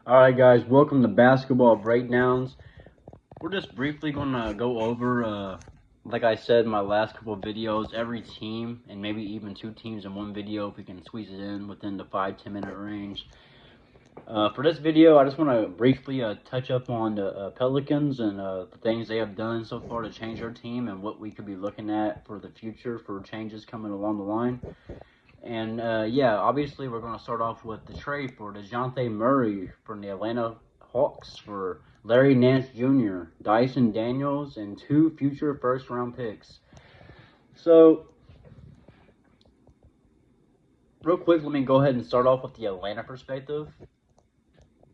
Alright guys, welcome to Basketball Breakdowns. We're just briefly going to go over, like I said in my last couple of videos, every team and maybe even two teams in one video if we can squeeze it in within the 5-10 minute range. For this video, I just want to briefly touch up on the Pelicans and the things they have done so far to change their team and what we could be looking at for the future for changes coming along the line. And yeah, obviously we're going to start off with the trade for DeJounte Murray from the Atlanta Hawks for Larry Nance Jr., Dyson Daniels, and 2 future first-round picks. So, real quick, let me go ahead and start off with the Atlanta perspective.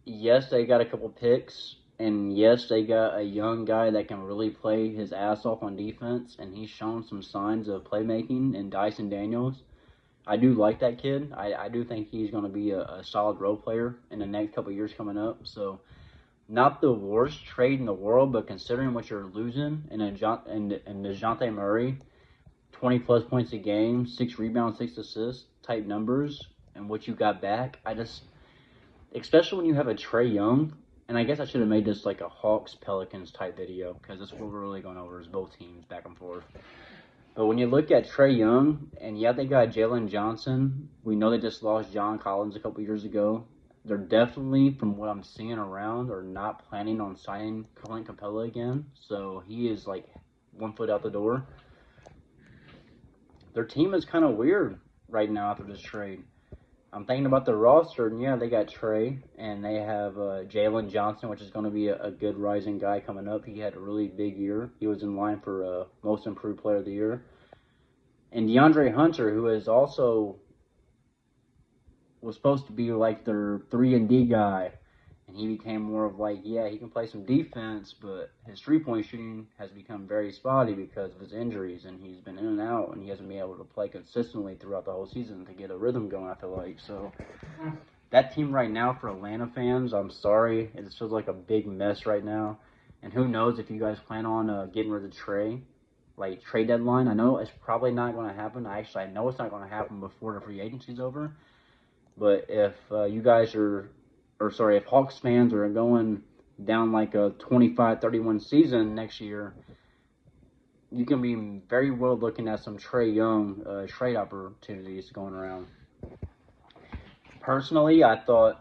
Yes, they got a couple picks, and yes, they got a young guy that can really play his ass off on defense, and he's shown some signs of playmaking in Dyson Daniels. I do like that kid. I do think he's going to be a solid role player in the next couple of years coming up. So, not the worst trade in the world, but considering what you're losing in DeJounte Murray, 20 plus points a game, 6 rebounds, 6 assists type numbers, and what you got back, especially when you have a Trae Young, and I guess I should have made this like a Hawks Pelicans type video because that's what we're really going over is both teams back and forth. But when you look at Trae Young, and yeah, they got Jalen Johnson. We know they just lost John Collins a couple years ago. They're definitely, from what I'm seeing around, are not planning on signing Clint Capella again. So he is like 1 foot out the door. Their team is kind of weird right now after this trade. I'm thinking about the roster, and yeah, they got Trae, and they have Jalen Johnson, which is going to be a good rising guy coming up. He had a really big year. He was in line for Most Improved Player of the Year. And DeAndre Hunter, who is also was supposed to be like their 3-and-D guy, and he became more of like, yeah, he can play some defense, but his three-point shooting has become very spotty because of his injuries, and he's been in and out, and he hasn't been able to play consistently throughout the whole season to get a rhythm going, I feel like. So that team right now for Atlanta fans, I'm sorry, it just feels like a big mess right now. And who knows if you guys plan on getting rid of Trae, like trade deadline. I know it's probably not going to happen. I know it's not going to happen before the free agency's over. But if you guys if Hawks fans are going down like a 25-31 season next year, you can be very well looking at some Trae Young trade opportunities going around. Personally, I thought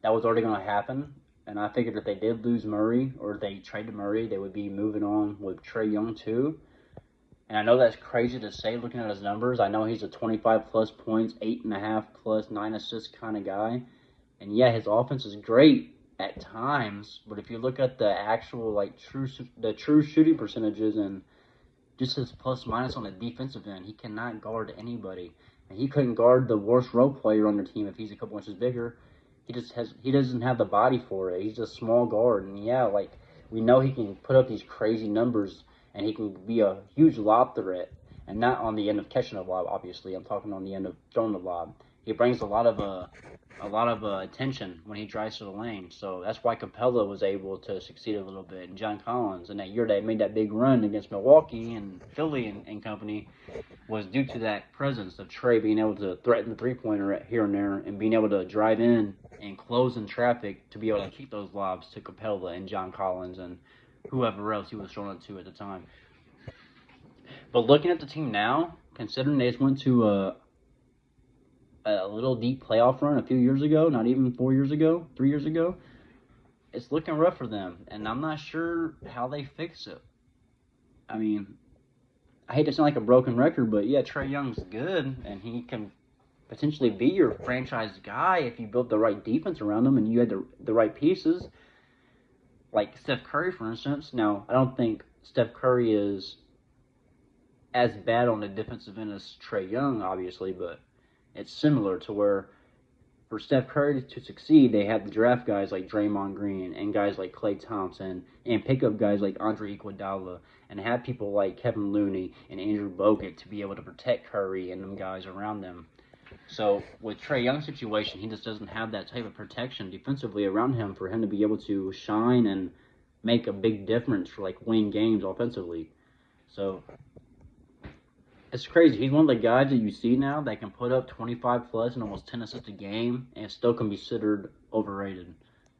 that was already going to happen, and I figured if they did lose Murray or if they traded Murray, they would be moving on with Trae Young too. And I know that's crazy to say looking at his numbers. I know he's a 25 plus points, 8.5 plus 9 assists kind of guy. And yeah, his offense is great at times, but if you look at the actual like true shooting percentages and just his plus minus on the defensive end, he cannot guard anybody. And he couldn't guard the worst role player on their team if he's a couple inches bigger. He doesn't have the body for it. He's a small guard, and yeah, like we know he can put up these crazy numbers, and he can be a huge lob threat, and not on the end of catching a lob. Obviously, I'm talking on the end of throwing the lob. He brings a lot of attention when he drives to the lane. So that's why Capella was able to succeed a little bit. And John Collins, in that year they made that big run against Milwaukee and Philly and company, was due to that presence of Trae being able to threaten the three-pointer here and there and being able to drive in and close in traffic to be able to keep those lobs to Capella and John Collins and whoever else he was throwing it to at the time. But looking at the team now, considering they just went to a little deep playoff run a few years ago, not even 4 years ago, 3 years ago, it's looking rough for them, and I'm not sure how they fix it. I mean, I hate to sound like a broken record, but yeah, Trae Young's good, and he can potentially be your franchise guy if you build the right defense around him and you had the right pieces, like Steph Curry, for instance. Now, I don't think Steph Curry is as bad on the defensive end as Trae Young, obviously, but it's similar to where for Steph Curry to succeed, they have to draft guys like Draymond Green and guys like Klay Thompson and pick up guys like Andre Iguodala and have people like Kevin Looney and Andrew Bogut to be able to protect Curry and them guys around them. So with Trae Young's situation, he just doesn't have that type of protection defensively around him for him to be able to shine and make a big difference for like winning games offensively. So it's crazy. He's one of the guys that you see now that can put up 25 plus and almost 10 assists a game and still can be considered overrated.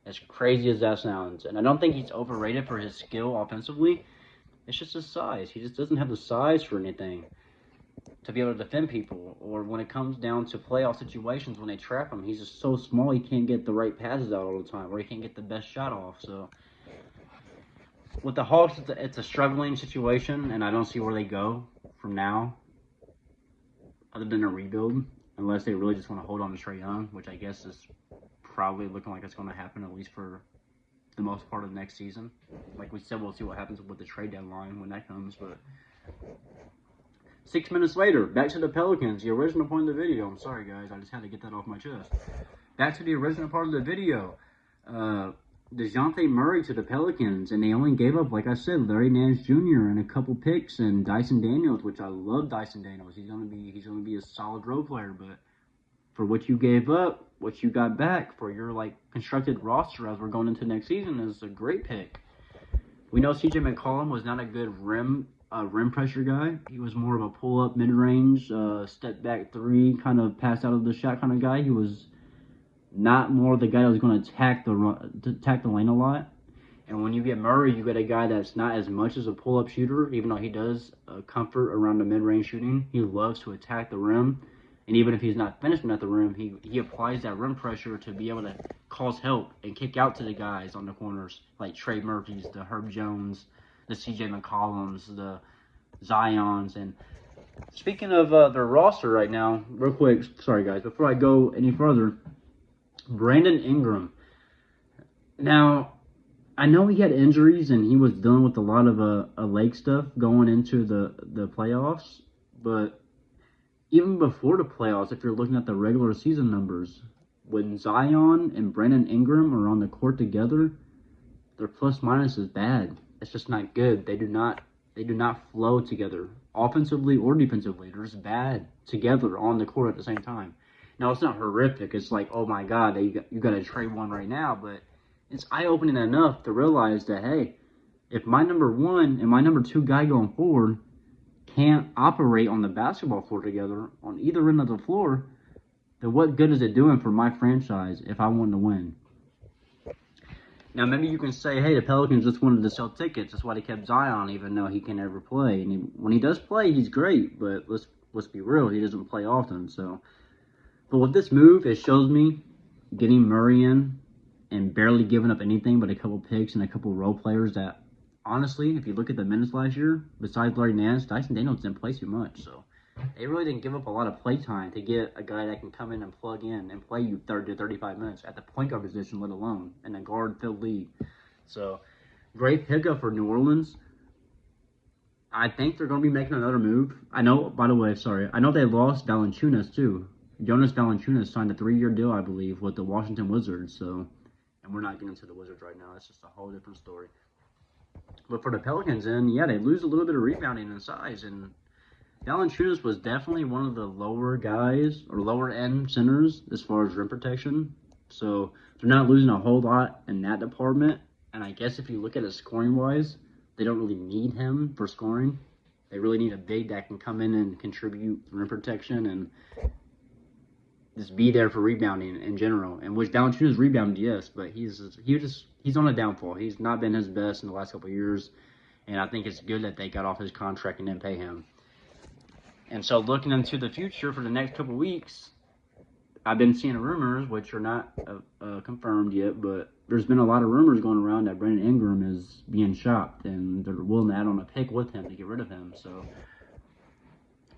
As crazy as that sounds. And I don't think he's overrated for his skill offensively. It's just his size. He just doesn't have the size for anything to be able to defend people. Or when it comes down to playoff situations, when they trap him, he's just so small he can't get the right passes out all the time, or he can't get the best shot off. So with the Hawks, it's a struggling situation, and I don't see where they go from now other than a rebuild, unless they really just want to hold on to Trae Young, which I guess is probably looking like it's going to happen, at least for the most part of the next season. Like we said, we'll see what happens with the trade deadline when that comes. But 6 minutes later, back to the Pelicans, the original point of the video. I'm sorry, guys. I just had to get that off my chest. Back to the original part of the video. DeJounte Murray to the Pelicans, and they only gave up, like I said, Larry Nance Jr. and a couple picks and Dyson Daniels, which I love Dyson Daniels. He's gonna be a solid role player, but for what you gave up, what you got back for your constructed roster as we're going into next season is a great pick. We know CJ McCollum was not a good rim pressure guy. He was more of a pull up mid range, step back three, kind of pass out of the shot kind of guy. He was not more the guy that was going to attack the lane a lot. And when you get Murray, you get a guy that's not as much as a pull-up shooter, even though he does comfort around the mid-range shooting. He loves to attack the rim. And even if he's not finishing at the rim, he applies that rim pressure to be able to cause help and kick out to the guys on the corners, like Trey Murphy's, the Herb Jones, the CJ McCollums, the Zions. And speaking of their roster right now, real quick, sorry guys, before I go any further, Brandon Ingram. Now, I know he had injuries and he was dealing with a lot of leg stuff going into the playoffs, but even before the playoffs, if you're looking at the regular season numbers, when Zion and Brandon Ingram are on the court together, their plus minus is bad. It's just not good. They do not flow together, offensively or defensively. They're just bad together on the court at the same time. Now, it's not horrific. It's like, oh my God, you got to trade one right now. But it's eye-opening enough to realize that, hey, if my number one and my number two guy going forward can't operate on the basketball floor together on either end of the floor, then what good is it doing for my franchise if I want to win? Now, maybe you can say, hey, the Pelicans just wanted to sell tickets. That's why they kept Zion, even though he can never play. And when he does play, he's great. But let's be real, he doesn't play often, so... But with this move, it shows me getting Murray in and barely giving up anything but a couple picks and a couple role players that, honestly, if you look at the minutes last year, besides Larry Nance, Dyson Daniels didn't play too much. So they really didn't give up a lot of play time to get a guy that can come in and plug in and play you 30 to 35 minutes at the point guard position, let alone in a guard-filled league. So great pickup for New Orleans. I think they're going to be making another move. I know, by the way, I know they lost Valanciunas too. Jonas Valanciunas signed a 3-year deal, I believe, with the Washington Wizards. So, and we're not getting into the Wizards right now. That's just a whole different story. But for the Pelicans, they lose a little bit of rebounding in size. And Valanciunas was definitely one of the lower guys or lower end centers as far as rim protection. So they're not losing a whole lot in that department. And I guess if you look at it scoring wise, they don't really need him for scoring. They really need a big that can come in and contribute rim protection and just be there for rebounding in general. And which Valanciunas rebounded, yes, but he's on a downfall. He's not been his best in the last couple of years, and I think it's good that they got off his contract and didn't pay him. And so looking into the future for the next couple of weeks, I've been seeing rumors, which are not confirmed yet, but there's been a lot of rumors going around that Brandon Ingram is being shopped, and they're willing to add on a pick with him to get rid of him. So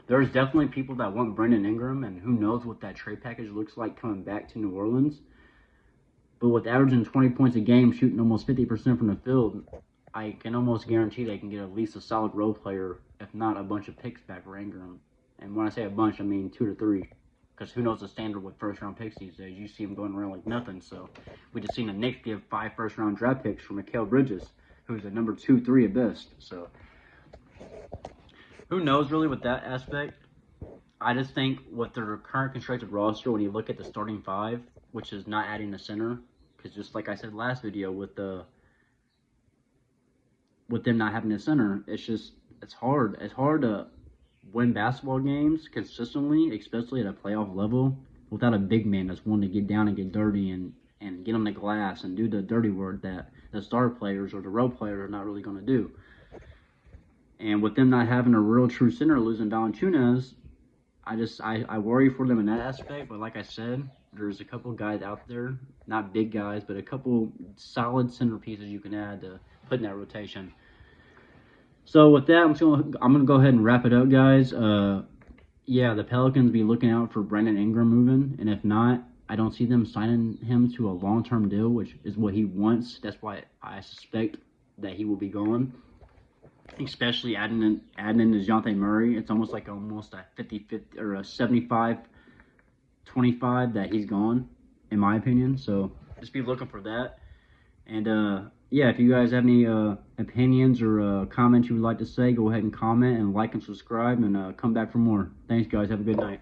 there's definitely people that want Brandon Ingram, and who knows what that trade package looks like coming back to New Orleans. But with averaging 20 points a game, shooting almost 50% from the field, I can almost guarantee they can get at least a solid role player, if not a bunch of picks back for Ingram. And when I say a bunch, I mean 2 to 3. Because who knows the standard with first-round picks these days. You see them going around like nothing. So we just seen the Knicks give 5 first-round draft picks for Mikal Bridges, who's a number 2, 3 at best. So who knows really with that aspect. I just think with their current constructed roster, when you look at the starting 5, which is not adding a center, because just like I said last video, with them not having a center, it's hard. It's hard to win basketball games consistently, especially at a playoff level, without a big man that's willing to get down and get dirty and and get on the glass and do the dirty work that the star players or the role players are not really going to do. And with them not having a real true center, losing Valanciunas, I worry for them in that aspect. But like I said, there's a couple guys out there, not big guys, but a couple solid center pieces you can add to put in that rotation. So with that, I'm gonna go ahead and wrap it up, guys. Yeah, the Pelicans be looking out for Brandon Ingram moving, and if not, I don't see them signing him to a long-term deal, which is what he wants. That's why I suspect that he will be gone. Especially adding in DeJounte Murray, it's almost a 50-50 or a 75-25 that he's gone, in my opinion. So just be looking for that. And yeah, if you guys have any opinions or comments you would like to say, go ahead and comment and like and subscribe, and come back for more. Thanks, guys. Have a good night.